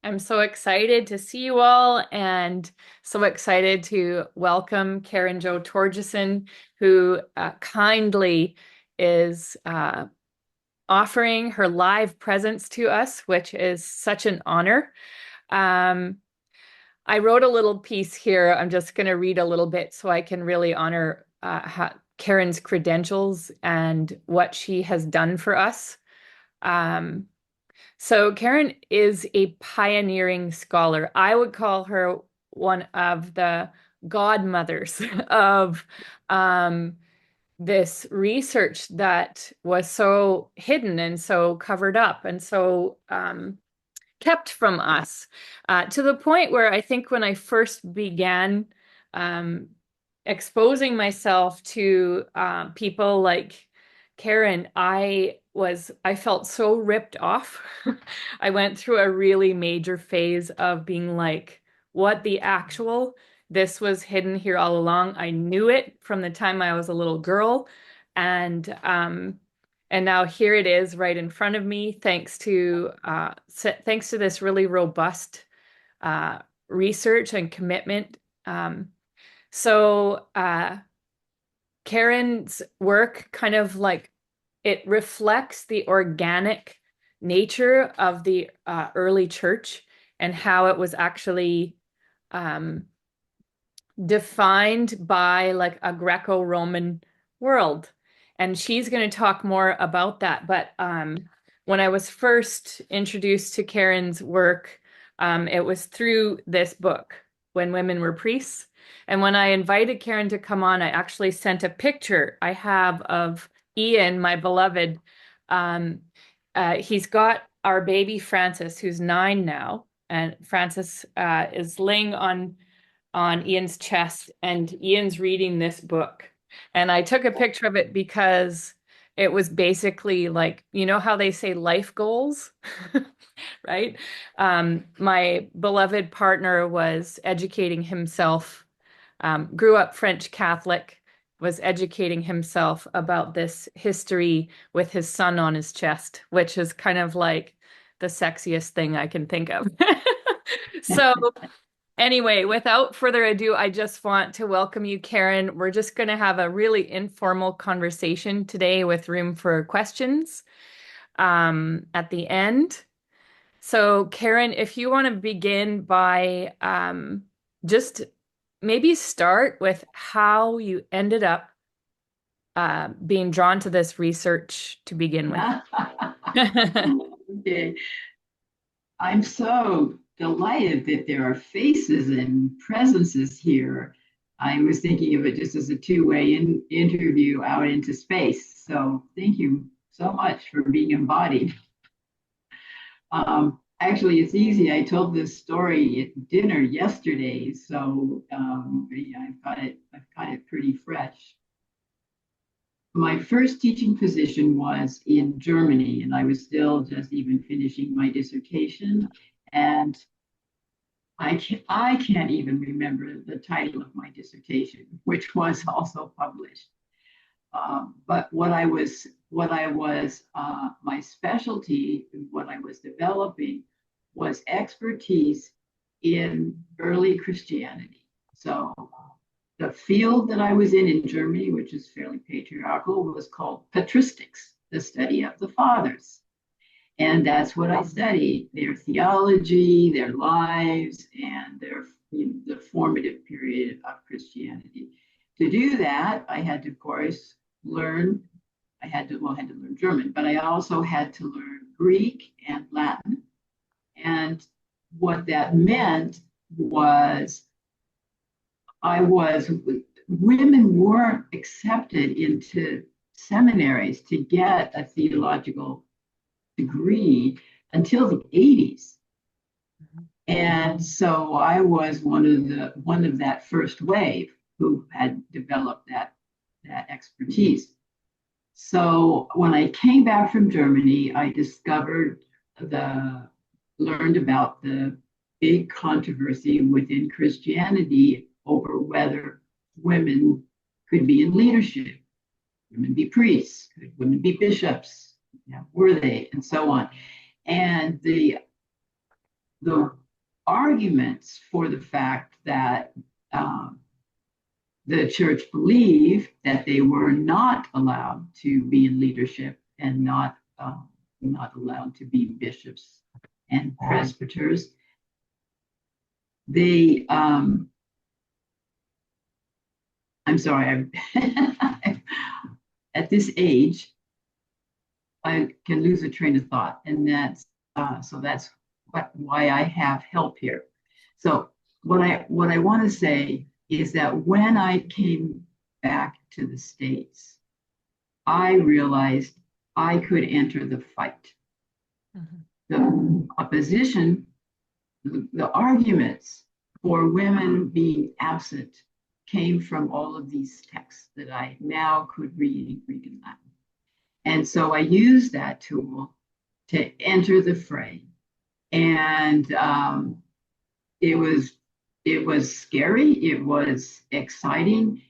I'm so excited to see you all and so excited to welcome Karen Jo Torjeson, who kindly is offering her live presence to us, which is such an honor. Um, I wrote a little piece here. I'm just going to read a little bit so I can really honor Karen's credentials and what she has done for us. Um, So Karen is a pioneering scholar. I would call her one of the godmothers of um, this research that was so hidden and so covered up and so kept from us, to the point where I think when I first began um, exposing myself to people like Karen, I felt so ripped off. I went through a really major phase of being like, what the actual? This was hidden here all along. I knew it from the time I was a little girl, and now here it is right in front of me, thanks to this really robust uh, research and commitment. So Karen's work kind of like it reflects the organic nature of the early church and how it was actually um, defined by like a Greco-Roman world. And she's going to talk more about that. But when I was first introduced to Karen's work, it was through this book, When Women Were Priests. And when I invited Karen to come on, I actually sent a picture I have of Ian, my beloved. Um, he's got our baby Francis, who's 9 now. And Francis is laying on Ian's chest, and Ian's reading this book. And I took a picture of it because it was basically like, you know how they say life goals, right? My beloved partner was educating himself, grew up French Catholic, was educating himself about this history with his son on his chest, which is kind of like the sexiest thing I can think of. So anyway, without further ado, I just want to welcome you, Karen. We're just going to have a really informal conversation today with room for questions at the end. So, Karen, if you want to begin by just maybe start with how you ended up being drawn to this research to begin with. Okay. I'm so delighted that there are faces and presences here. I was thinking of it just as a two-way interview out into space. So thank you so much for being embodied. Actually, it's easy. I told this story at dinner yesterday, so yeah, I've got it pretty fresh. My first teaching position was in Germany, and I was still just even finishing my dissertation. And I can't even remember the title of my dissertation, which was also published. But my specialty, what I was developing, was expertise in early Christianity. So the field that I was in Germany, which is fairly patriarchal, was called patristics, the study of the fathers. And that's what I studied, their theology, their lives, and the formative period of Christianity. To do that, I had to, of course, learn, I had to learn German, but I also had to learn Greek and Latin. And what that meant was women weren't accepted into seminaries to get a theological degree until the 80s. And so I was one of that first wave who had developed that expertise. So when I came back from Germany, I learned about the big controversy within Christianity over whether women could be in leadership, women be priests, could women be bishops, were they, and so on. And the arguments for the fact that um, the church believed that they were not allowed to be in leadership and not allowed to be bishops and presbyters. They, I'm sorry, at this age, I can lose a train of thought, and that's why I have help here. So what I want to say is that when I came back to the States, I realized I could enter the fight. Mm-hmm. The opposition, the arguments for women being absent came from all of these texts that I now could read in Greek and Latin. And so I used that tool to enter the fray. And it was scary. It was exciting.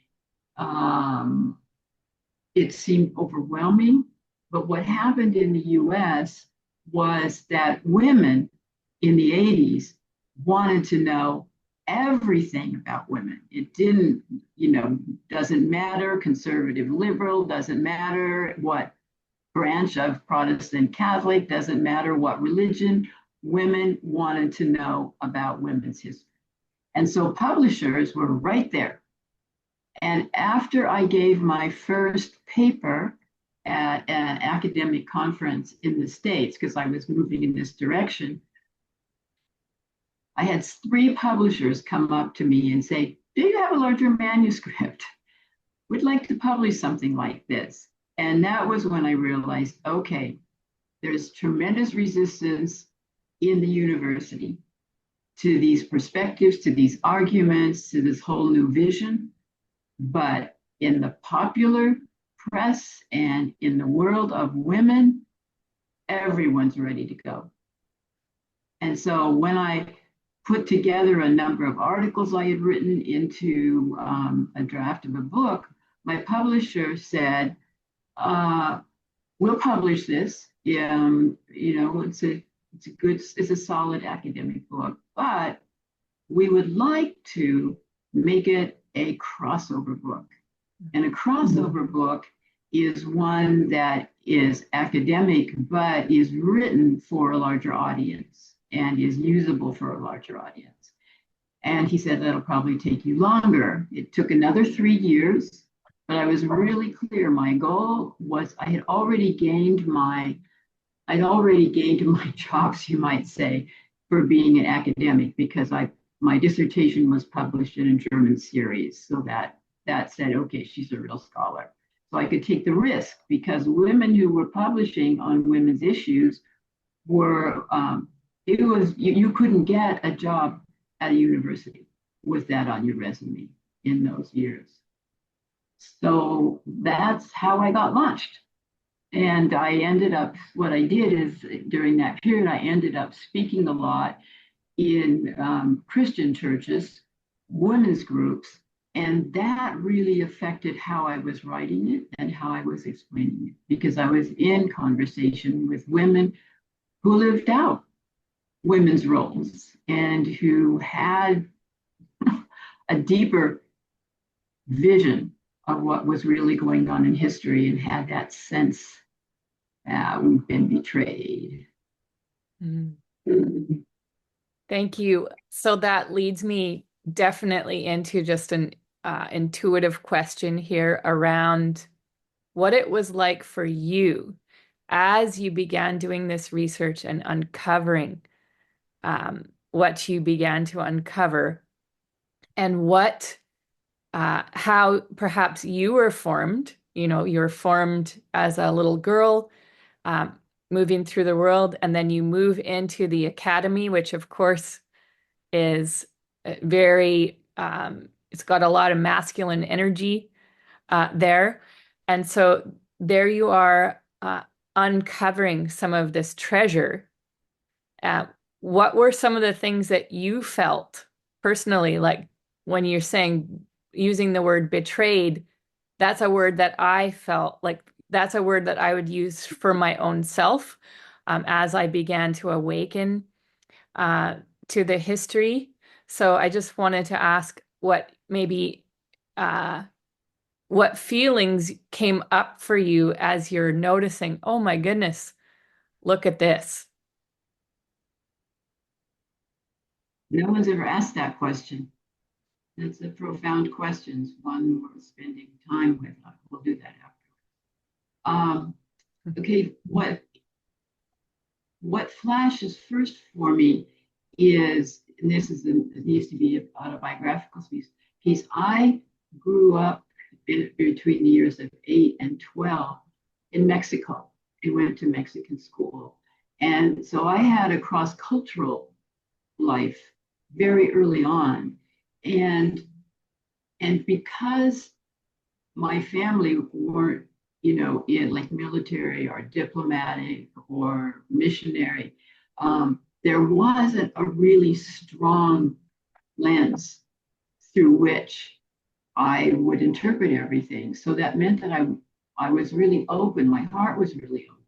It seemed overwhelming. But what happened in the US was that women in the 80s wanted to know everything about women. It didn't, doesn't matter, conservative, liberal, doesn't matter what branch of Protestant Catholic, doesn't matter what religion, women wanted to know about women's history. And so publishers were right there. And after I gave my first paper at an academic conference in the States, because I was moving in this direction, I had 3 publishers come up to me and say, "Do you have a larger manuscript? We'd like to publish something like this." And that was when I realized, okay, there's tremendous resistance in the university to these perspectives, to these arguments, to this whole new vision. But in the popular press and in the world of women, everyone's ready to go. And so when I put together a number of articles I had written into a draft of a book, my publisher said, "We'll publish this. It's a solid academic book, but we would like to make it a crossover book." And a crossover book is one that is academic, but is written for a larger audience and is usable for a larger audience. And he said, "That'll probably take you longer." It took another 3 years, but I was really clear. My goal was I had already gained my chops, you might say, for being an academic, because my dissertation was published in a German series. So that said, okay, she's a real scholar. So I could take the risk, because women who were publishing on women's issues were, you couldn't get a job at a university with that on your resume in those years. So that's how I got launched. And what I did is during that period, I ended up speaking a lot in Christian churches, women's groups, and that really affected how I was writing it and how I was explaining it, because I was in conversation with women who lived out women's roles and who had a deeper vision of what was really going on in history and had that sense that we've been betrayed. Mm-hmm. Thank you. So that leads me definitely into just an intuitive question here around what it was like for you as you began doing this research and uncovering what you began to uncover, and how perhaps you were formed. You're formed as a little girl, moving through the world, and then you move into the academy, which of course is very, it's got a lot of masculine energy there. And so there you are, uncovering some of this treasure. What were some of the things that you felt personally, like when you're saying, using the word betrayed? That's a word that I felt like, that's a word that I would use for my own self as I began to awaken. uh, to the history. So I just wanted to ask what maybe uh, what feelings came up for you as you're noticing, oh my goodness, look at this. No one's ever asked that question. That's a profound question, one worth spending time with. We'll do that after. Okay, what flashes first for me is, and this is it needs to be an autobiographical piece. I grew up between the years of 8 and 12 in Mexico and went to Mexican school. And so I had a cross-cultural life very early on. And because my family weren't, in like military or diplomatic or missionary, there wasn't a really strong lens through which I would interpret everything. So that meant that I was really open. My heart was really open.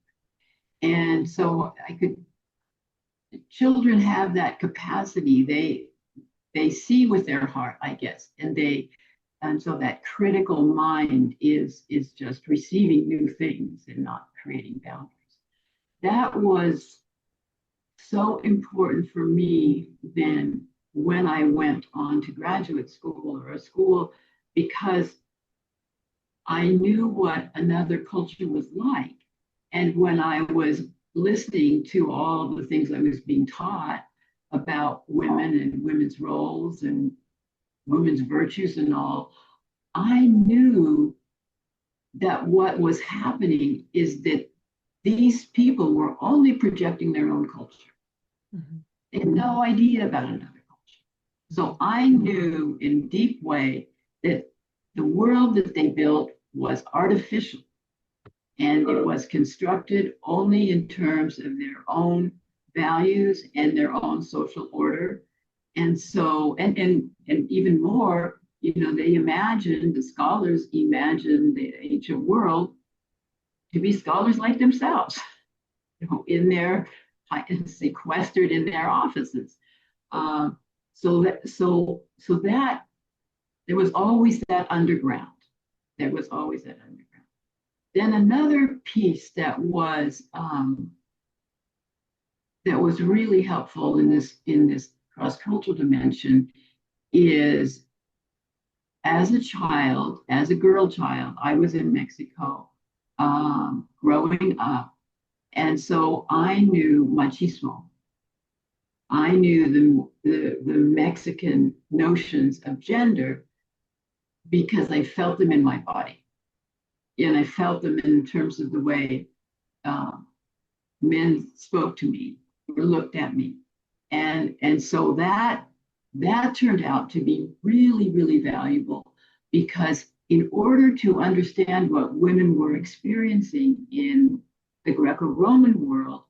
And so children have that capacity. They see with their heart, I guess, and so that critical mind is just receiving new things and not creating boundaries. That was so important for me then when I went on to graduate school or a school, because I knew what another culture was like. And when I was listening to all the things I was being taught about women and women's roles and women's virtues and all, I knew that what was happening is that these people were only projecting their own culture. Mm-hmm. They had no idea about another culture. So I knew in a deep way that the world that they built was artificial and it was constructed only in terms of their own values and their own social order. And so, and even more, the scholars imagined the ancient world to be scholars like themselves, in their sequestered in their offices. So that there was always that underground. There was always that underground. Then another piece that was really helpful in this cross-cultural dimension is, as a child, as a girl child, I was in Mexico growing up. And so I knew machismo. I knew the Mexican notions of gender because I felt them in my body. And I felt them in terms of the way men spoke to me or looked at me. And so that turned out to be really, really valuable, because in order to understand what women were experiencing in the Greco-Roman world,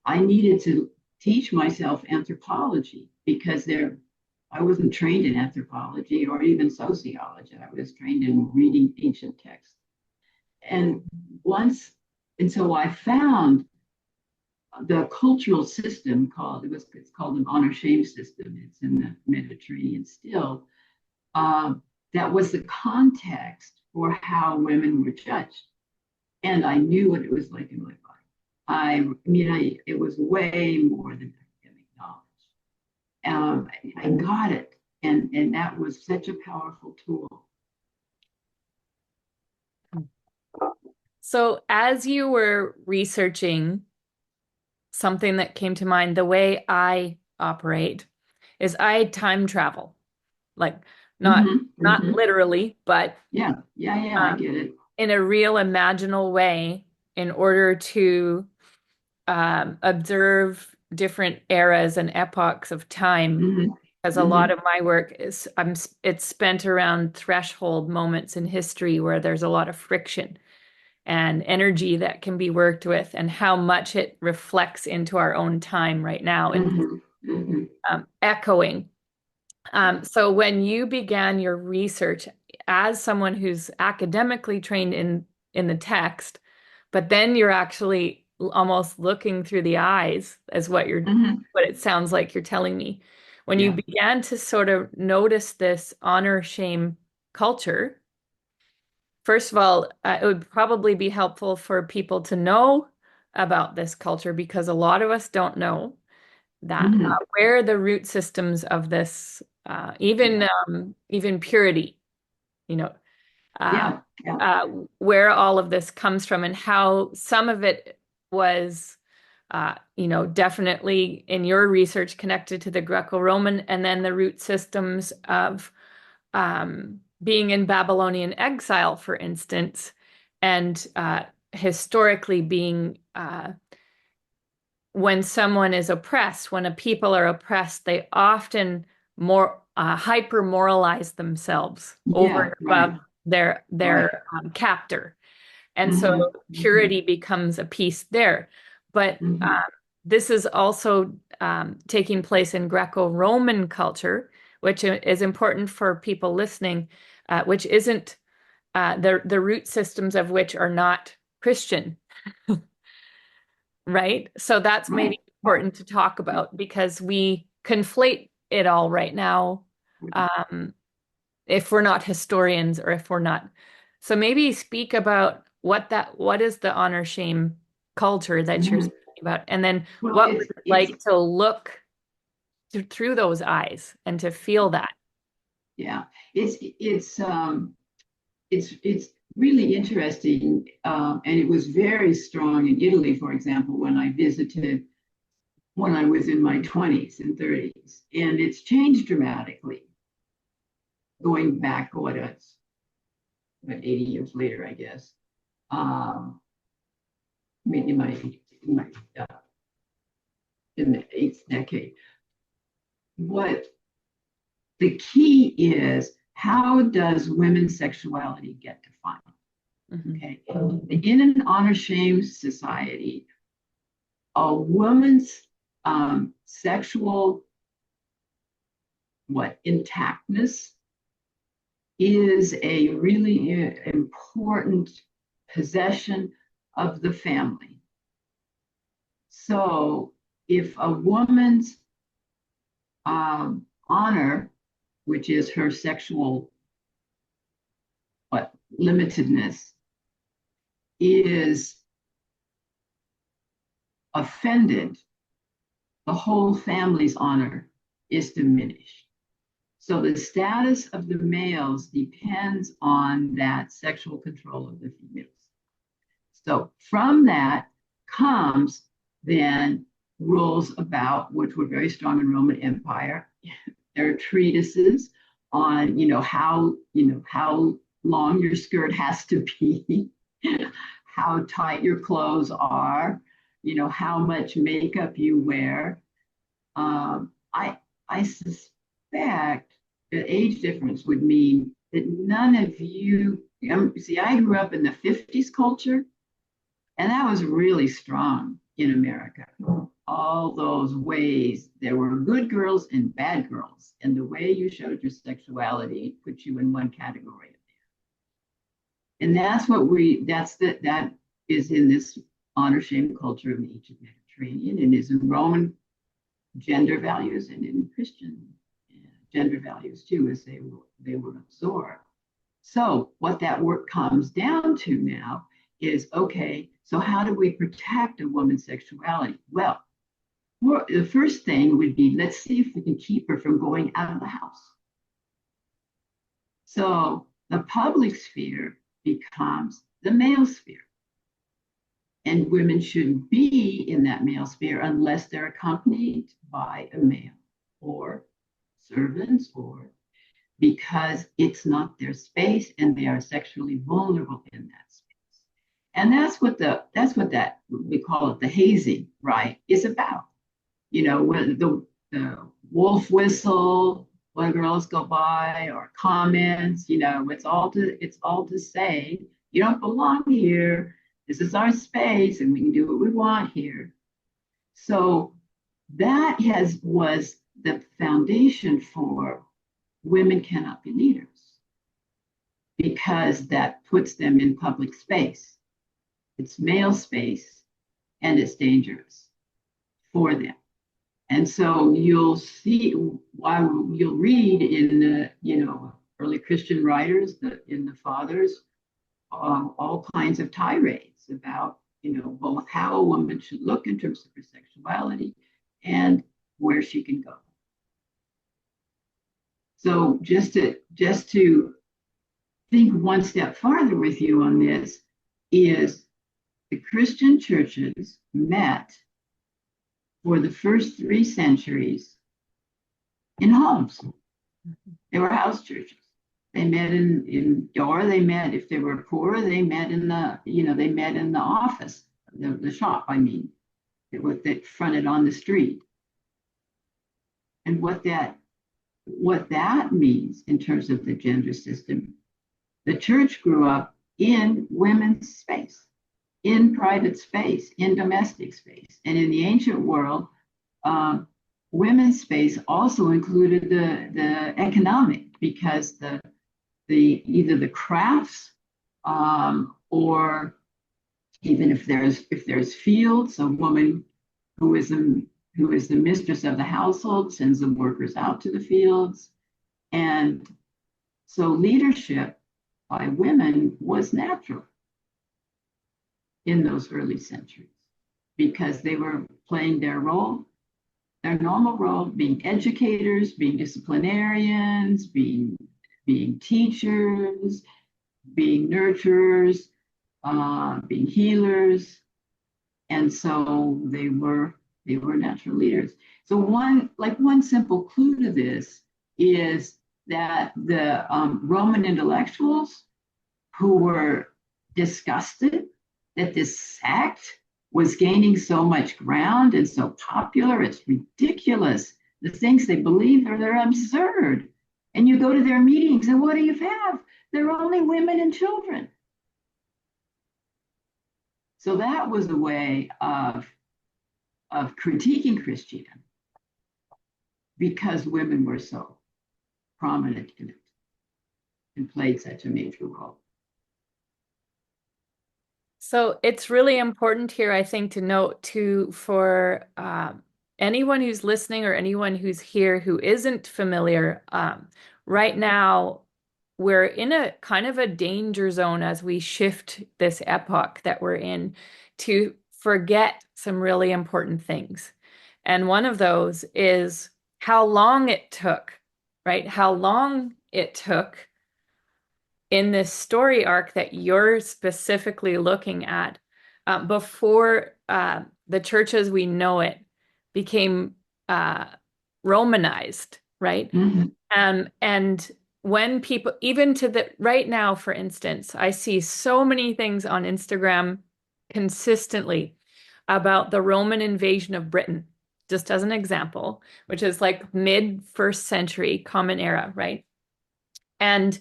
I needed to teach myself anthropology, because I wasn't trained in anthropology or even sociology. I was trained in reading ancient texts. And so I found the cultural system it's called an honor shame system. It's in the Mediterranean still. That was the context for how women were judged. And I knew what it was like in my body. It was way more than academic knowledge. I got it. And that was such a powerful tool. So as you were researching, something that came to mind, the way I operate is I time travel, like not literally, but yeah, I get it. In a real imaginal way, in order to observe different eras and epochs of time. Because a lot of my work it's spent around threshold moments in history where there's a lot of friction and energy that can be worked with, and how much it reflects into our own time right now and echoing. So when you began your research as someone who's academically trained in the text, but then you're actually almost looking through the eyes, as Hmm. what it sounds like you're telling me. When you Yeah. began to sort of notice this honor shame culture, first of all, it would probably be helpful for people to know about this culture because a lot of us don't know that Hmm. where the root systems of this, Yeah. even purity, you know, uh, Yeah. Yeah. uh, where all of this comes from and how some of it was, definitely in your research connected to the Greco-Roman and then the root systems of being in Babylonian exile, for instance, and historically being when someone is oppressed, when a people are oppressed, they often more hyper moralize themselves over Yeah. and Right. above their Right. captor, and so Hmm. Hmm. purity becomes a piece there. But Hmm. this is also taking place in Greco-Roman culture, which is important for people listening, which isn't the root systems of which are not Christian, right? So that's maybe Right. Right. important to talk about because we conflate it all right now, Right. um, if we're not historians or if we're not. So maybe speak about what is the honor shame culture that you're Mhm. speaking about, and then Well, what was it like to look through those eyes and to feel that? yeah, it's really interesting, and it was very strong in Italy, for example, when I visited when I was in my 20s and 30s, and it's changed dramatically going back what 80 years later, I guess. I mean, in my uh, in the eighth decade. What the key is, how does women's sexuality get defined? Mhm. Okay. In an honor shame society, a woman's sexual intactness is a really important possession of the family. So if a woman's honor, which is her sexual limitedness, is offended, the whole family's honor is diminished. So the status of the males depends on that sexual control of the females. So from that comes then rules about, which were very strong in Roman Empire. There are treatises on, how long your skirt has to be, how tight your clothes are, how much makeup you wear. I suspect that age difference would mean that none of you, see, I grew up in the 50s culture, and that was really strong in America. All those ways, there were good girls and bad girls, and the way you showed your sexuality put you in one category. And that is in this honor shame culture of the ancient Mediterranean and is in Roman gender values and in Christian gender values too, as they were absorbed. So what that work comes down to now is, okay, so how do we protect a woman's sexuality? Well, the first thing would be, let's see if we can keep her from going out of the house. So the public sphere becomes the male sphere. And women shouldn't be in that male sphere unless they're accompanied by a male or servants, or because it's not their space and they are sexually vulnerable in that space. And that's what we call it, the hazing, right, is about. When the wolf whistle when girls go by, or comments, it's all to say you don't belong here. This is our space, and we can do what we want here. So that has was the foundation for women cannot be leaders, because that puts them in public space. It's male space, and it's dangerous for them. And so you'll see, while you'll read in the, early Christian writers, in the fathers, all kinds of tirades about, both how a woman should look in terms of her sexuality and where she can go. So just to think one step farther with you on this is the Christian churches met for the first 3 centuries in homes. They were house churches. They met or they met, if they were poor, they met in the office, the shop, I mean, that fronted on the street. And what that means in terms of the gender system, the church grew up in women's space, in private space, in domestic space. And in the ancient world, women's space also included the economic, because either the crafts, or even if there's fields, a woman who is the mistress of the household sends the workers out to the fields. And so leadership by women was natural in those early centuries, because they were playing their normal role, being educators, being disciplinarians, being teachers, being nurturers, being healers. And so they were natural leaders. So one simple clue to this is that the Roman intellectuals, who were disgusted that this sect was gaining so much ground and so popular, it's ridiculous. The things they believe they're absurd. And you go to their meetings, and what do you have? They're only women and children. So that was a way of critiquing Christianity, because women were so prominent in it and played such a major role. So it's really important here, I think, to note for anyone who's listening or anyone who's here who isn't familiar, right now we're in a kind of a danger zone as we shift this epoch that we're in to forget some really important things. And one of those is how long it took, right? How long it took in this story arc that you're specifically looking at, before the church as we know it became Romanized, right? Mm-hmm. And when people, even to the right now, for instance, I see so many things on Instagram consistently about the Roman invasion of Britain, just as an example, which is like mid first century Common Era, right? And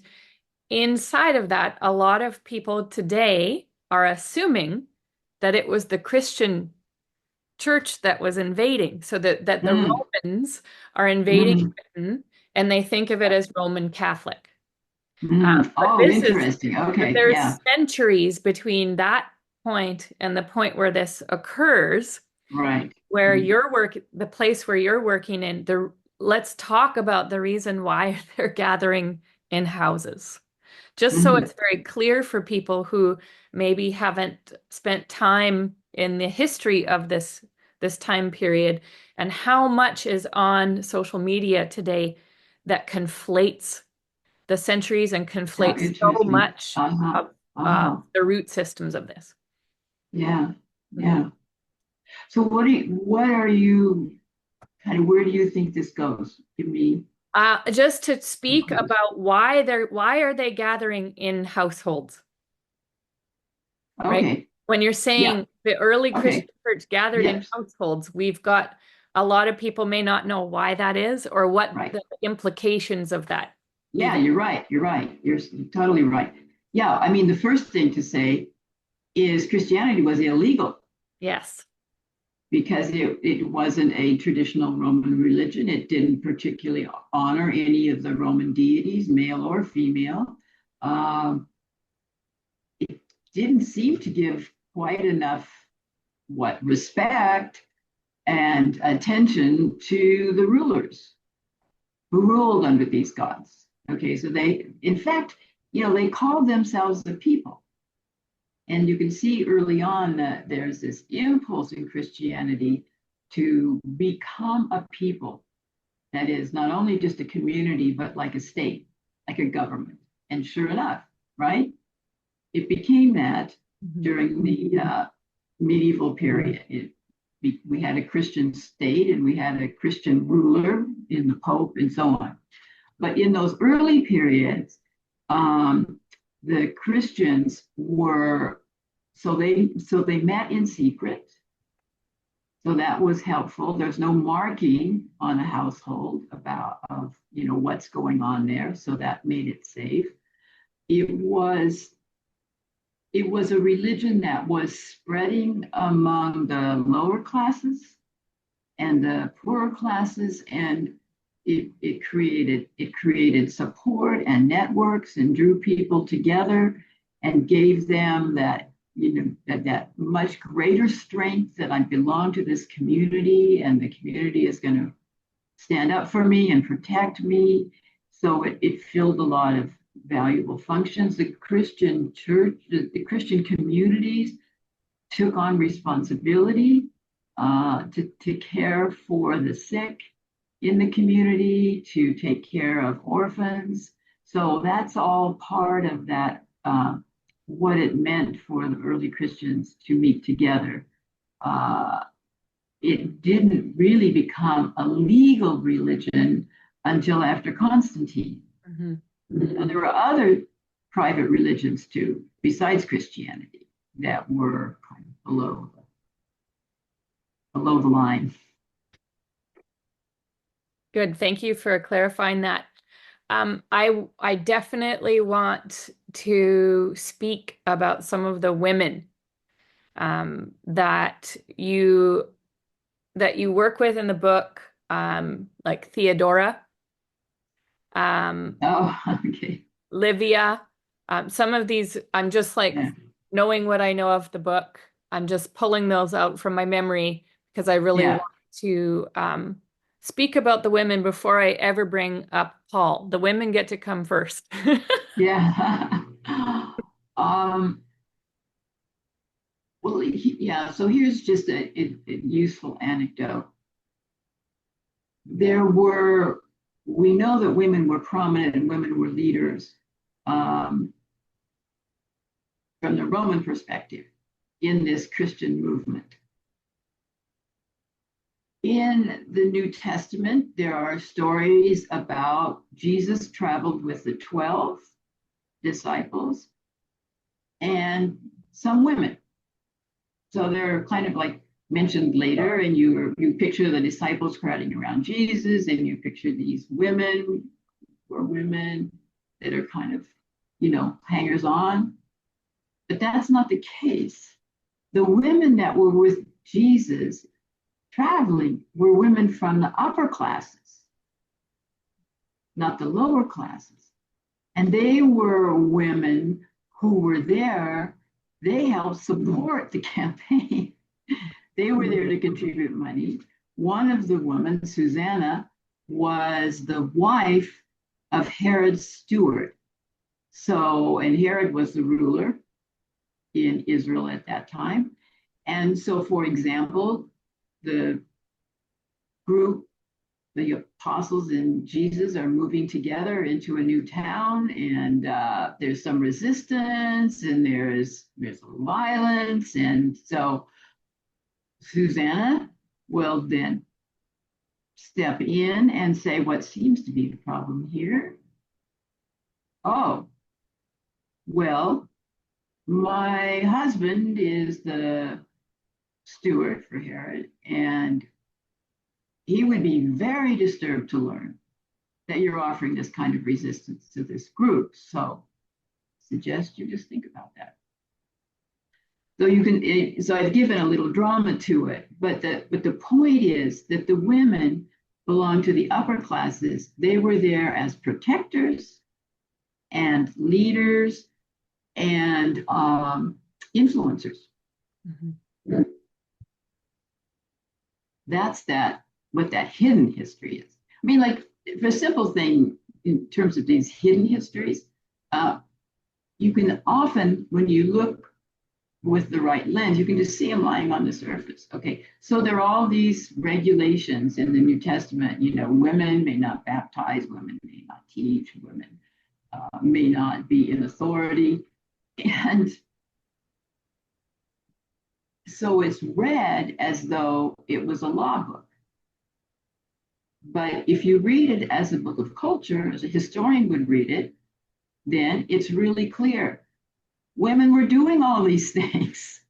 inside of that, a lot of people today are assuming that it was the Christian church that was invading, so that the Romans are invading Britain, and they think of it as Roman Catholic. Oh, interesting. But Okay, there's yeah. centuries between that point and the point where this occurs, Right. where the place where you're working in, let's talk about the reason why they're gathering in houses. Just so it's very clear for people who maybe haven't spent time in the history of this time period, and how much is on social media today that conflates the centuries and Oh, conflates so interesting. much Uh-huh. of Uh-huh. the root systems of this. Yeah. Yeah. So what are you kind of, where do you think this goes? Give me Just to some speak clues. about why are they gathering in households, right? Okay. When you're Yeah. saying the early Okay. Christian church gathered in Yes. households, we've got a lot of people may not know why that is or what Right. the implications of that Yeah, even. you're right. You're right. You're totally right. Yeah. I mean, the first thing to say is Christianity was illegal, Yes. because it wasn't a traditional Roman religion. It didn't particularly honor any of the Roman deities, male or female. Um, it didn't seem to give quite enough what respect and attention to the rulers who ruled under these gods. Okay, so they, in fact, they called themselves the people. And you can see early on that there's this impulse in Christianity to become a people that is not only just a community, but like a state, like a government. And sure enough, right? It became that during the medieval period. We had a Christian state and we had a Christian ruler in the Pope and so on. But in those early periods, the Christians were so they met in secret. So that was helpful. There's no marking on a household about what's going on there, so that made it safe. It was a religion that was spreading among the lower classes and the poorer classes, and it created support and networks and drew people together and gave them that much greater strength that I belong to this community and the community is going to stand up for me and protect me. So it filled a lot of valuable functions. The Christian church, the Christian communities took on responsibility to care for the sick in the community, to take care of orphans. So that's all part of that, what it meant for the early Christians to meet together. It didn't really become a legal religion until after Constantine. Mm-hmm. And there were other private religions too, besides Christianity, that were kind of below the line. Good. Thank you for clarifying that. I definitely want to speak about some of the women that you work with in the book, like Theodora, okay. Livia. Some of these, I'm just like knowing what I know of the book. I'm just pulling those out from my memory because I really want to speak about the women before I ever bring up Paul. The women get to come first. Yeah. Well, so here's just a useful anecdote. We know that women were prominent and women were leaders from the Roman perspective in this Christian movement. In the New Testament, there are stories about Jesus traveled with the 12 disciples and some women. So they're kind of like mentioned later, and you picture the disciples crowding around Jesus, and you picture these women that are kind of, hangers on. But that's not the case. The women that were with Jesus traveling were women from the upper classes, not the lower classes. And they were women who were there. They helped support the campaign. They were there to contribute money. One of the women, Susanna, was the wife of Herod's steward. So, and Herod was the ruler in Israel at that time. And so, for example, the group, the apostles and Jesus are moving together into a new town, and there's some resistance, and there's violence, and so Susanna will then step in and say, what seems to be the problem here? Oh, well, my husband is the steward for Herod, and he would be very disturbed to learn that you're offering this kind of resistance to this group. So I suggest you just think about that. So I've given a little drama to it, but the point is that the women belong to the upper classes. They were there as protectors and leaders and influencers. Mm-hmm. That's what that hidden history is. I mean, like for a simple thing in terms of these hidden histories, uh, you can often, when you look with the right lens, you can just see them lying on the surface. Okay, so there are all these regulations in the New Testament. Women may not baptize, women may not teach, women may not be in authority, and so it's read as though it was a law book. But if you read it as a book of culture, as a historian would read it, then it's really clear. Women were doing all these things.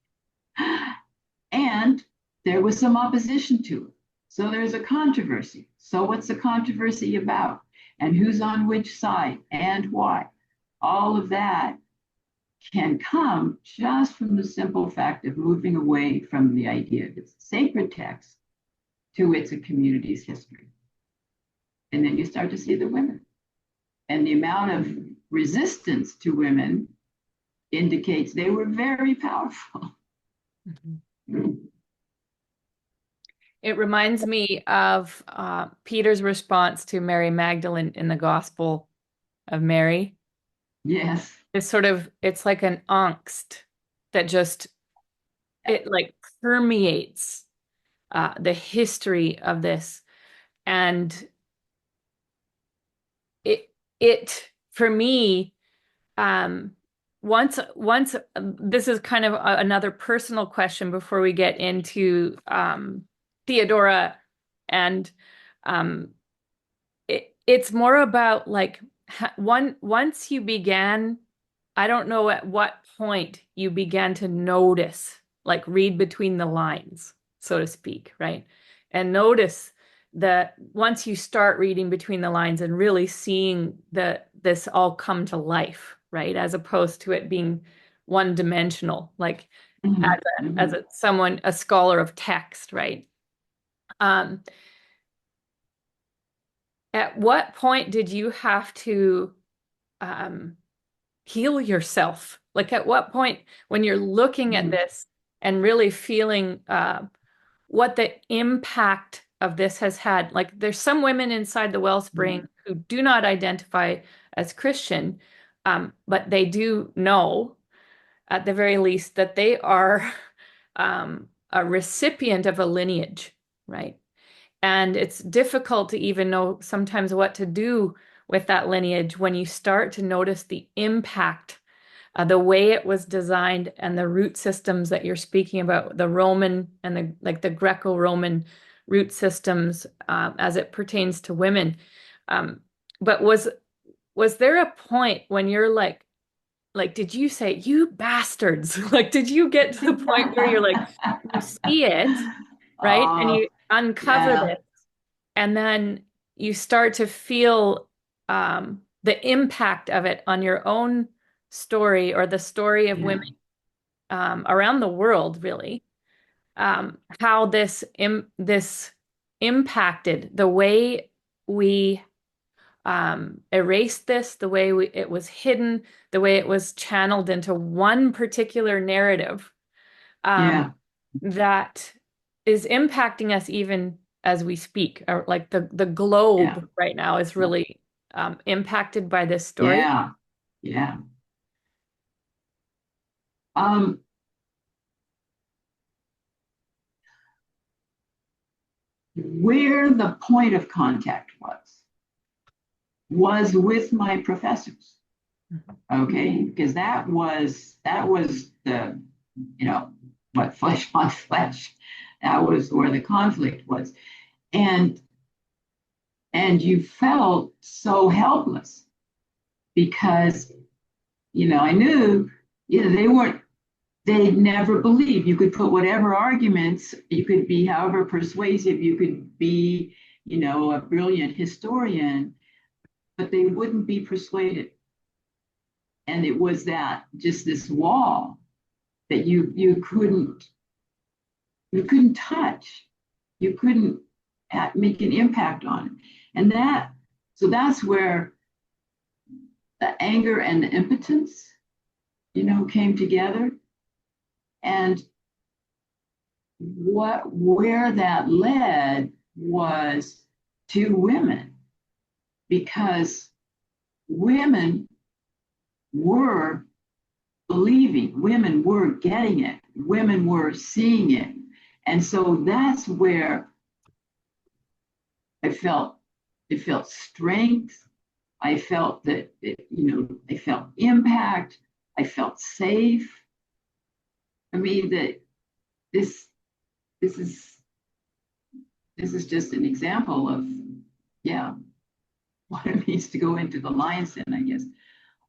And there was some opposition to it. So there's a controversy. So what's the controversy about? And who's on which side and why? All of that can come just from the simple fact of moving away from the idea of it's a sacred text to it's a community's history. And then you start to see the women. And the amount of resistance to women indicates they were very powerful. Mm-hmm. It reminds me of Peter's response to Mary Magdalene in the Gospel of Mary. Yes. It's like an angst that just, it like permeates the history of this. And for me, um, once this is kind of another personal question before we get into Theodora, and it's more about like once you began, I don't know at what point you began to notice, like read between the lines, so to speak, right? And notice that once you start reading between the lines and really seeing this all come to life, right? As opposed to it being one dimensional, like as a scholar of text, right? Um, at what point did you have to um, heal yourself? Like at what point when you're looking at this and really feeling what the impact of this has had? Like there's some women inside the Wellspring who do not identify as Christian, but they do know at the very least that they are a recipient of a lineage, right? And it's difficult to even know sometimes what to do with that lineage when you start to notice the impact, the way it was designed and the root systems that you're speaking about, the Roman and the Greco-Roman root systems as it pertains to women. But was there a point when you're like, did you say, you bastards? Like, did you get to the point where you're like, you see it, right? And you uncover Yeah. this, and then you start to feel the impact of it on your own story or the story of Yeah. women around the world, really. How this impacted the way we erased this, the way it was hidden, the way it was channeled into one particular narrative Yeah. that is impacting us even as we speak. Or like the Yeah. globe right now is really impacted by this story. Yeah. Yeah. Um, where the point of contact was with my professors. Okay, because that was the, what flesh on flesh. That was where the conflict was. And you felt so helpless because, I knew, they'd never believe. You could put whatever arguments, you could be however persuasive, you could be, a brilliant historian, but they wouldn't be persuaded. And it was that just this wall that you couldn't touch, you couldn't make an impact on it. And that's where the anger and the impotence, came together. And where that led was to women, because women were believing, women were getting it, women were seeing it. And so that's where I felt strength. I felt that I felt impact. I felt safe. I mean that this this is this is just an example of, yeah, what it means to go into the lion's den, I guess.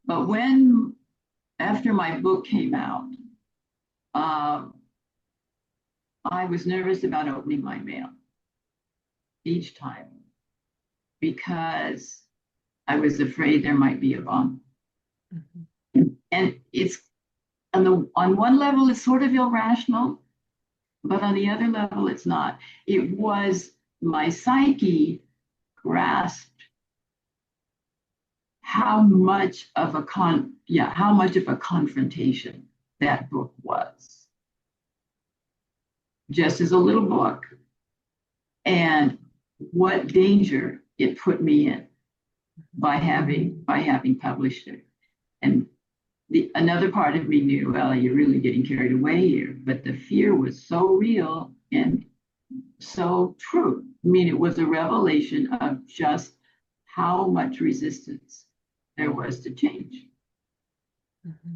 But when after my book came out, uh, I was nervous about opening my mail each time because I was afraid there might be a bomb. Mm-hmm. And it's on one level, it's sort of irrational, but on the other level, it's not. It was my psyche grasped how much of a confrontation that book was, just as a little book, and what danger it put me in by having published it. And another part of me knew, well, you're really getting carried away here, but the fear was so real and so true. I mean, it was a revelation of just how much resistance there was to change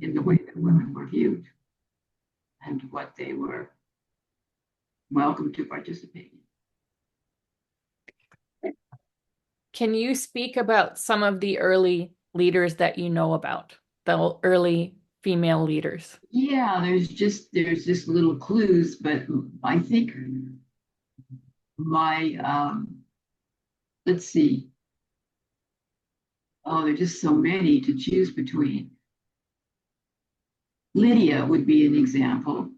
in the way that women were viewed and what they were welcome to participate in. Can you speak about some of the early leaders that you know about, the early female leaders? Yeah, there's just little clues, but I think my let's see. Oh, there's just so many to choose between. Lydia would be an example.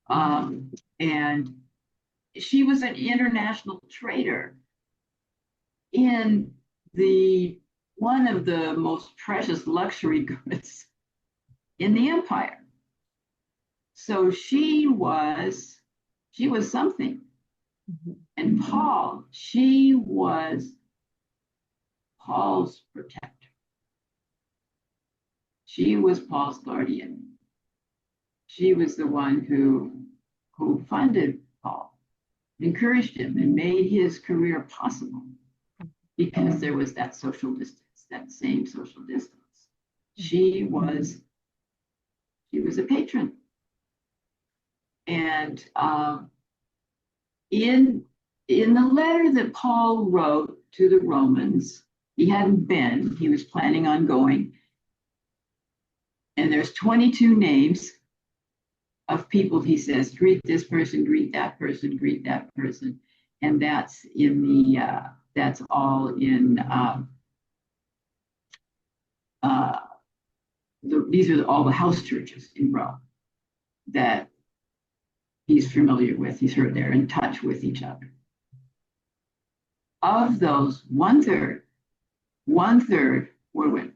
And she was an international trader in the one of the most precious luxury goods in the empire. So she was something. Mm-hmm. And she was Paul's protector. She was Paul's guardian. She was the one who funded Paul, encouraged him, and made his career possible because there was that social distance, that same social distance. She was a patron. And in the letter that Paul wrote to the Romans, he hadn't been, he was planning on going. And there's 22 names of people, he says, greet this person, greet that person, greet that person. And that's in that's all in, these are all the house churches in Rome that he's familiar with. They're in touch with each other. Of those, one third were women.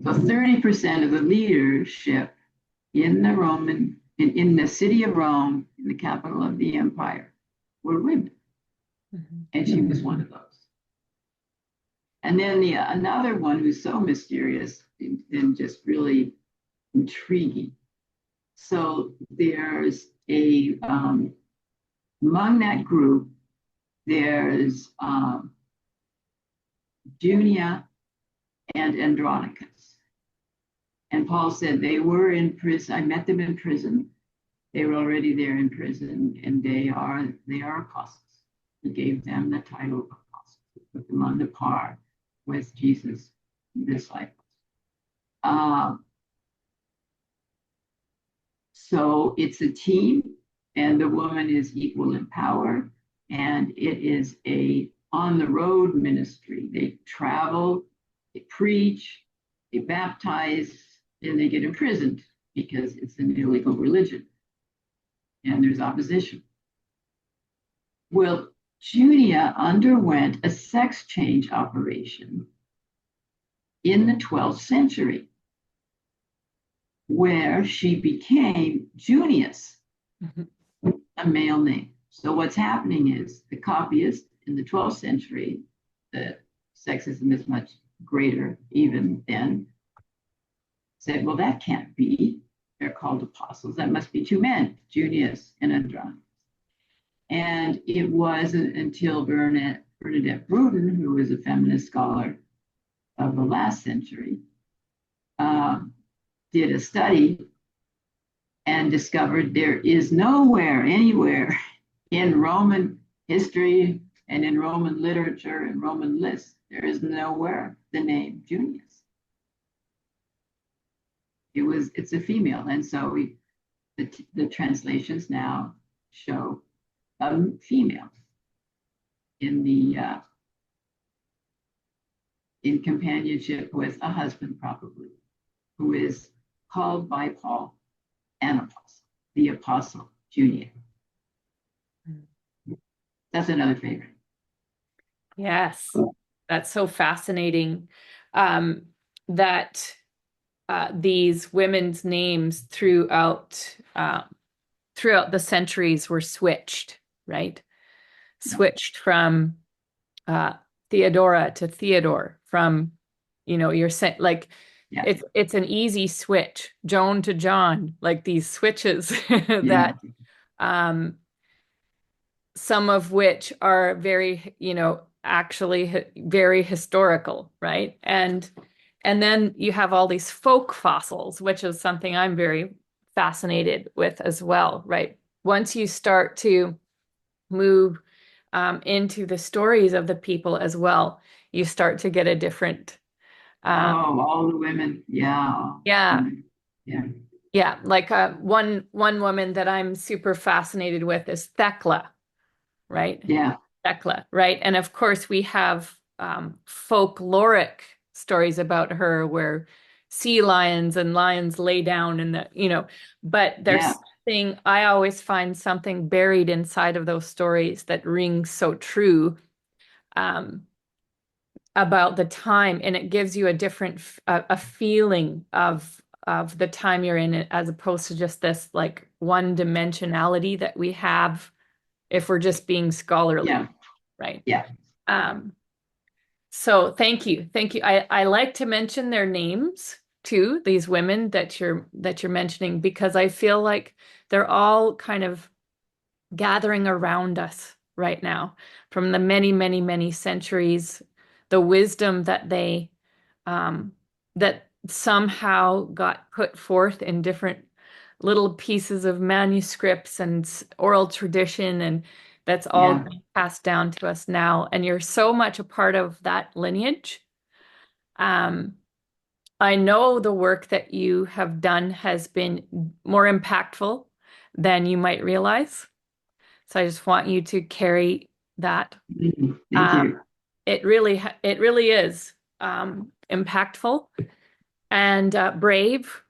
So 30% of the leadership in the city of Rome, in the capital of the empire, were women. Mm-hmm. And she was one of those. And then another one who's so mysterious and just really intriguing. So there's among that group, there's Junia and Andronicus. And Paul said they were in prison. I met them in prison. They were already there in prison, and they are apostles. He gave them the title of apostles. He put them on the par with Jesus' disciples. So it's a team, and the woman is equal in power, and it is a on-the-road ministry. They travel, they preach, they baptize, and they get imprisoned because it's an illegal religion, and there's opposition. Well, Junia underwent a sex change operation in the 12th century, where she became Junius. Mm-hmm. a male name. So what's happening is the copyist in the 12th century, the sexism is much greater even then, said, well, that can't be. They're called apostles. That must be two men, Junius and Andronicus. And it wasn't until Bernadette Bruden, who was a feminist scholar of the last century, did a study and discovered there is nowhere, anywhere in Roman history and in Roman literature and Roman lists, there is nowhere the name Junius. It's a female. And so the translations now show a female in in companionship with a husband, probably, who is called by Paul an apostle, the apostle Junia. That's another favorite. Yes, that's so fascinating, that these women's names throughout the centuries were switched, right? Switched from Theodora to Theodore, from, you're saying, like, Yeah, it's an easy switch, Joan to John, like these switches yeah, that some of which are very, actually very historical, right? And then you have all these folk fossils, which is something I'm very fascinated with as well, right? Once you start to move into the stories of the people as well, you start to get a different, oh, all the women. Yeah. yeah, Yeah. yeah. Like one woman that I'm super fascinated with is Thecla, right? Yeah. Thecla, right? And of course, we have folkloric stories about her where sea lions and lions lay down in but there's Yeah. something, I always find something buried inside of those stories that rings so true, um, about the time, and it gives you a different a feeling of the time you're in, as opposed to just this like one dimensionality that we have if we're just being scholarly, Yeah. right? Yeah. Um, so thank you. Thank you. I like to mention their names too, these women that you're mentioning, because I feel like they're all kind of gathering around us right now from the many, many, many centuries, the wisdom that they that somehow got put forth in different little pieces of manuscripts and oral tradition, and that's all Yeah. passed down to us now. And you're so much a part of that lineage. Um, I know the work that you have done has been more impactful than you might realize. So I just want you to carry that. Thank Um, you. it really is impactful and brave,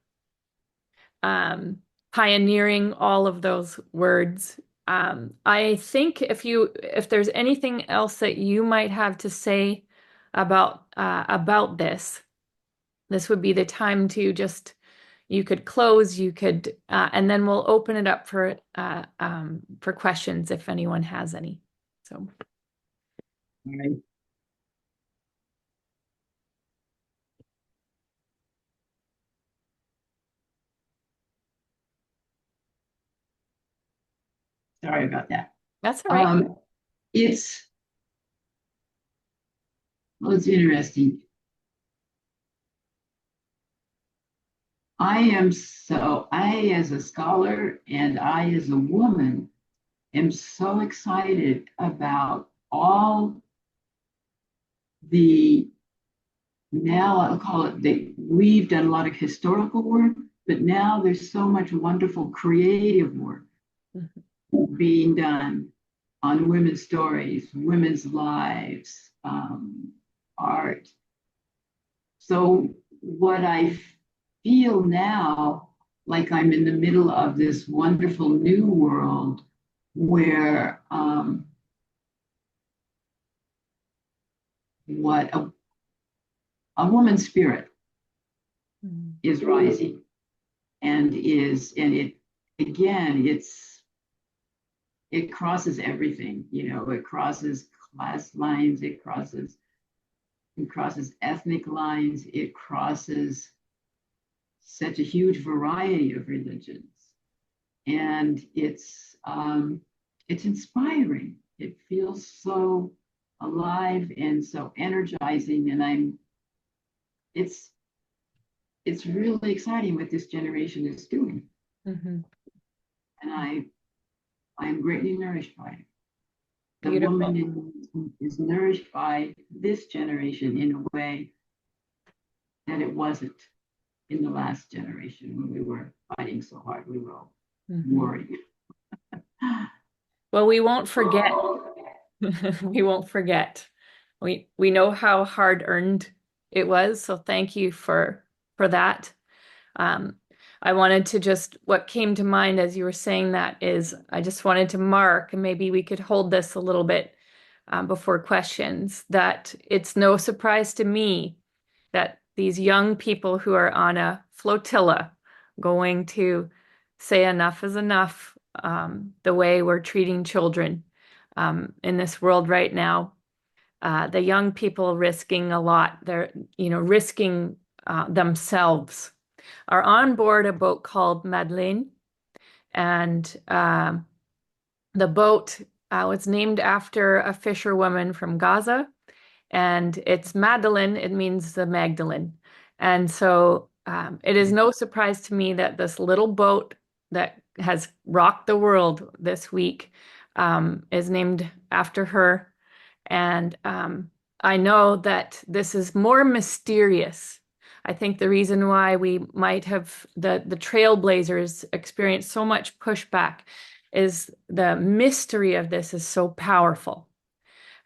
um, pioneering all of those words. I think if there's anything else that you might have to say about this would be the time to just, you could close, and then we'll open it up for questions if anyone has any. So. All right. Sorry about that. That's all right. Um, it's well, it's interesting. I as a scholar and I as a woman am so excited about all the, now I'll call it, we've done a lot of historical work, but now there's so much wonderful creative work Mhm. being done on women's stories, women's lives, art. So what I feel now, like I'm in the middle of this wonderful new world where what a woman's spirit Mhm. is rising and it again, it's it crosses everything, it crosses class lines, it crosses ethnic lines, it crosses such a huge variety of religions. And it's inspiring. It feels so alive and so energizing. And it's it's really exciting what this generation is doing. Mm-hmm. And I'm greatly nourished by it. The Beautiful. woman is nourished by this generation in a way that it wasn't in the last generation when we were fighting so hard. We were all Mm-hmm. worried. Well, we won't forget. We won't forget. We know how hard earned it was, so thank you for that. Um, I wanted to just what came to mind as you were saying that is I just wanted to mark, and maybe we could hold this a little bit before questions, that it's no surprise to me that these young people who are on a flotilla going to say enough is enough, the way we're treating children in this world right now. The young people risking a lot. They're, risking themselves are on board a boat called Madeleine, and the boat was named after a fisherwoman from Gaza, and it's Magdalene. It means the Magdalene, and so it is no surprise to me that this little boat that has rocked the world this week is named after her. And I know that this is more mysterious. I think the reason why we might have the trailblazers experience so much pushback is the mystery of this is so powerful.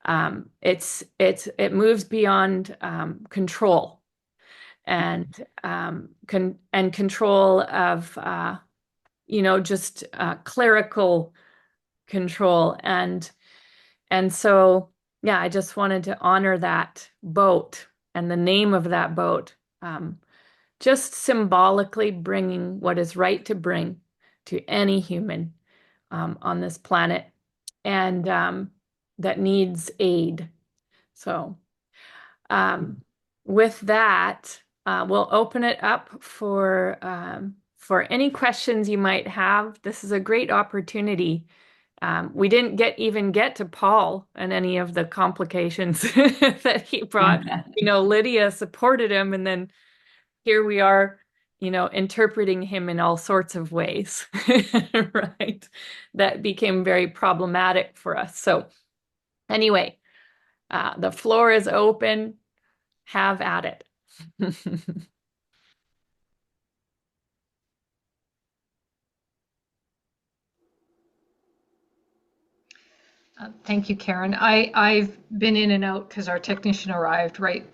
It moves beyond control and control of just clerical control and so, yeah, I just wanted to honor that boat and the name of that boat, just symbolically bringing what is right to bring to any human on this planet and that needs aid. So, um, with that, we'll open it up for any questions you might have. This is a great opportunity. We didn't even get to Paul and any of the complications that he brought. Lydia supported him, and then here we are, interpreting him in all sorts of ways, right? That became very problematic for us. So anyway, the floor is open. Have at it. Thank you, Karen. I've been in and out because our technician arrived right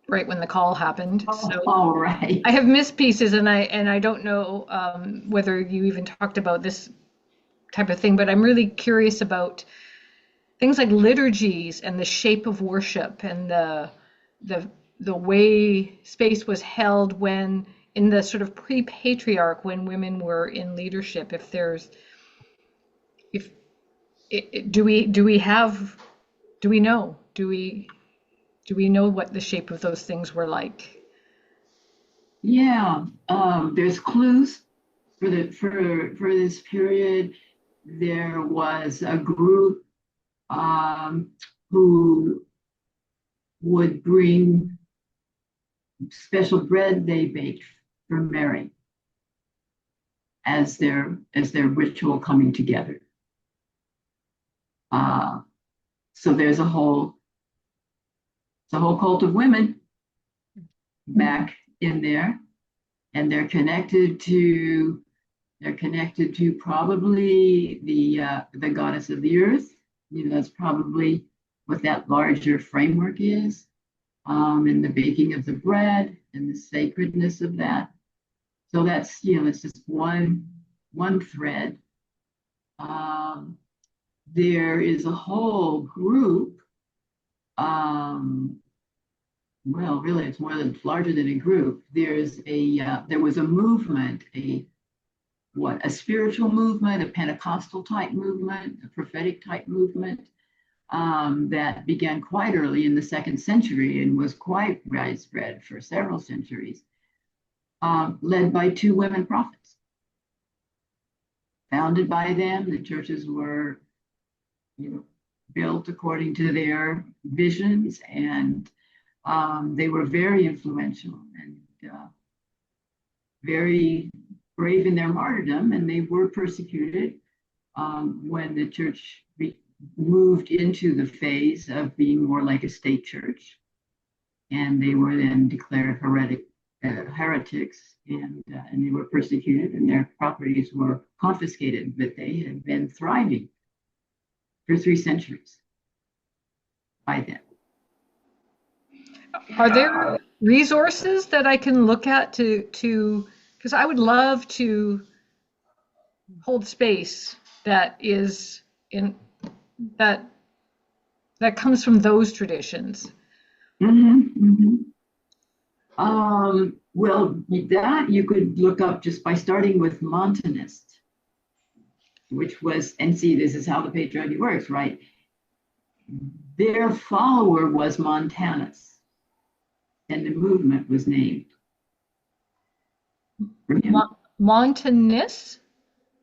when the call happened. So All right. I have missed pieces, and I don't know whether you even talked about this type of thing, but I'm really curious about things like liturgies and the shape of worship and the way space was held when in the sort of pre-patriarch when women were in leadership. If do we have do we know do we know what the shape of those things were like? Yeah, there's clues for this period. There was a group who would bring special bread they baked for Mary as their ritual coming together. So there's a whole cult of women back in there, and they're connected to probably the goddess of the earth. That's probably what that larger framework is, and the baking of the bread and the sacredness of that. So that's just one thread. There is a whole group. Well, really, it's larger than a group. There was a movement, a spiritual movement, a Pentecostal type movement, a prophetic type movement that began quite early in the 2nd century and was quite widespread for several centuries, led by 2 women prophets. Founded by them, the churches were, built according to their visions, and they were very influential and very brave in their martyrdom, and they were persecuted when the church moved into the phase of being more like a state church, and they were then declared heretics, and they were persecuted, and their properties were confiscated. But they had been thriving for 3 centuries by then. Are there resources that I can look at to because I would love to hold space that is in that comes from those traditions. Well, that you could look up just by starting with Montanist, which was, and see, this is how the patriarchy works, right? Their follower was Montanus, and the movement was named for him. Montanist?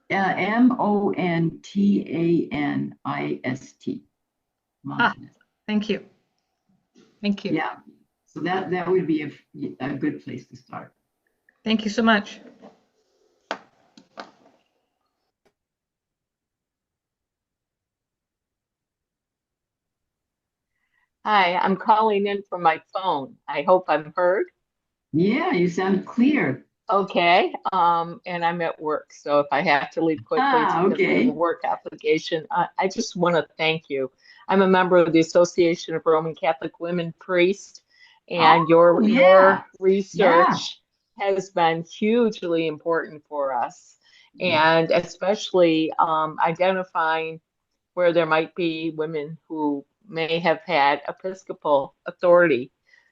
Montanist. Montanist. Thank you. Thank you. Yeah. So that would be a good place to start. Thank you so much. Hi, I'm calling in from my phone. I hope I'm heard. Yeah, you sound clear. Okay, and I'm at work, so if I have to leave quickly, it's because there's a work obligation. I just want to thank you. I'm a member of the Association of Roman Catholic Women Priests, and your research has been hugely important for us, and especially identifying where there might be women who may have had Episcopal authority.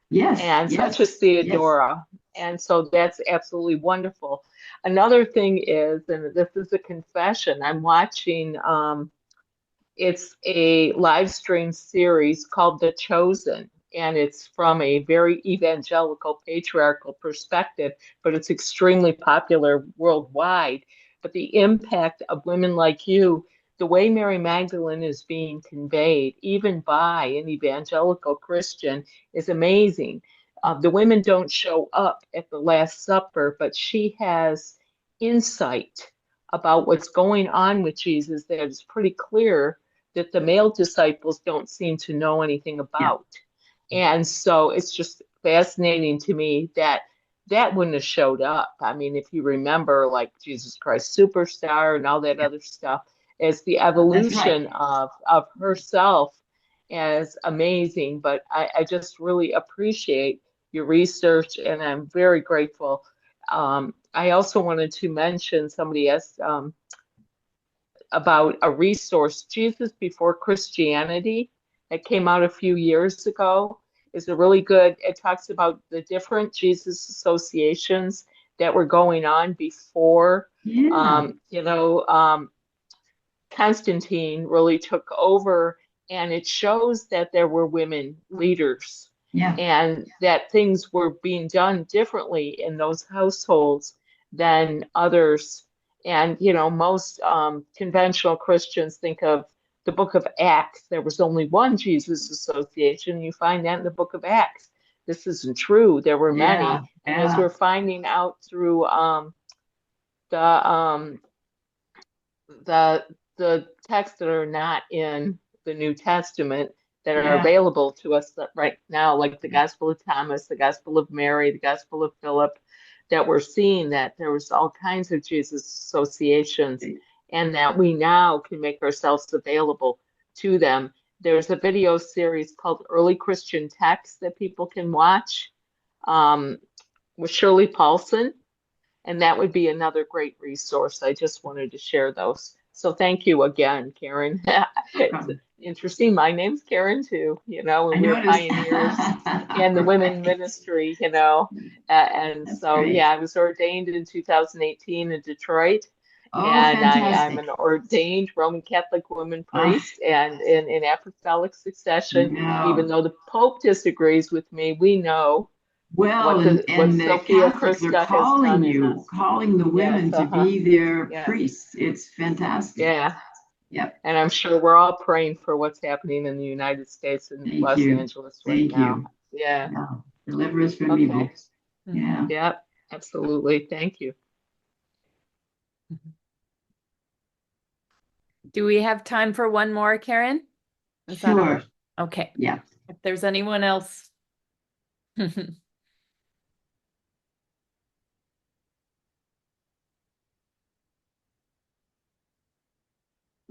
Yes. And such as Theodora. And so that's absolutely wonderful. Another thing is, and this is a confession, I'm watching, it's a live stream series called Torjeson, and it's from a very evangelical, patriarchal perspective, but it's extremely popular worldwide. But the impact of women like you, the way Mary Magdalene is being conveyed, even by an evangelical Christian, is amazing. The women don't show up at the Last Supper, but she has insight about what's going on with Jesus that is pretty clear that the male disciples don't seem to know anything about. And so it's just fascinating to me that that wouldn't have showed up. I mean, if you remember, like Jesus Christ Superstar and all that other stuff, as the evolution of herself as amazing. But I just really appreciate your research, and I'm very grateful. I also wanted to mention, somebody asked about a resource, Jesus Before Christianity, that came out a few years ago. Is a really good, it talks about the different Jesus associations that were going on before, Constantine really took over, and it shows that there were women leaders, and that things were being done differently in those households than others. And most conventional Christians think of the book of Acts. There was only one Jesus association. You find that in the book of Acts. This isn't true. There were many, and as we're finding out through the texts that are not in the New Testament that are available to us right now, like the Gospel of Thomas, the Gospel of Mary, the Gospel of Philip, that we're seeing that there was all kinds of Jesus associations, and that we now can make ourselves available to them. There's a video series called Early Christian Texts that people can watch with Shirley Paulson, and that would be another great resource. I just wanted to share those. So thank you again, Karen. It's interesting. My name's Karen too, and we're pioneers in the women ministry, and so, I was ordained in 2018 in Detroit. Oh, And I'm fantastic. an ordained Roman Catholic woman Ah, priest and in apostolic succession. Even no. though the Pope disagrees with me, we know Well, what and Sophia Catholics are Christa has calling done in you, us. calling the Yes, women to uh-huh. be their Yeah, priests. It's fantastic. yeah. Yep. And I'm sure we're all praying for what's happening in the United States and Thank Los you. Angeles right Thank now. you. Yeah. Yeah. Deliver us from evil. Okay. Mhm. Yeah. Yep. Absolutely. Thank you. Do we have time for one more, Karen? Is that Sure. okay? Yeah. If there's anyone else.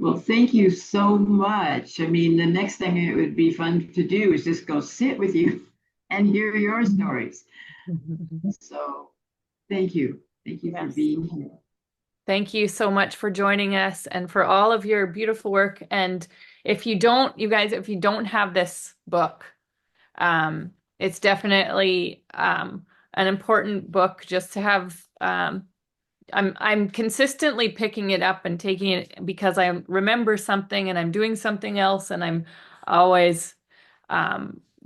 Well, thank you so much. I mean, the next thing it would be fun to do is just go sit with you and hear your stories. So thank you. Thank you for Yes. being here. Thank you so much for joining us and for all of your beautiful work. And if you don't, you guys, if you don't have this book, it's definitely an important book just to have. I'm consistently picking it up and taking it because I remember something and I'm doing something else, and I'm always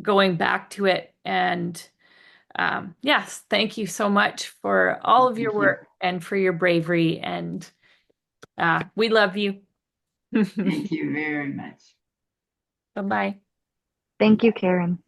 going back to it. And yes, thank you so much for all of your Thank you. work and for your bravery. And we love you. Thank you very much. Bye-bye. Thank you, Karen.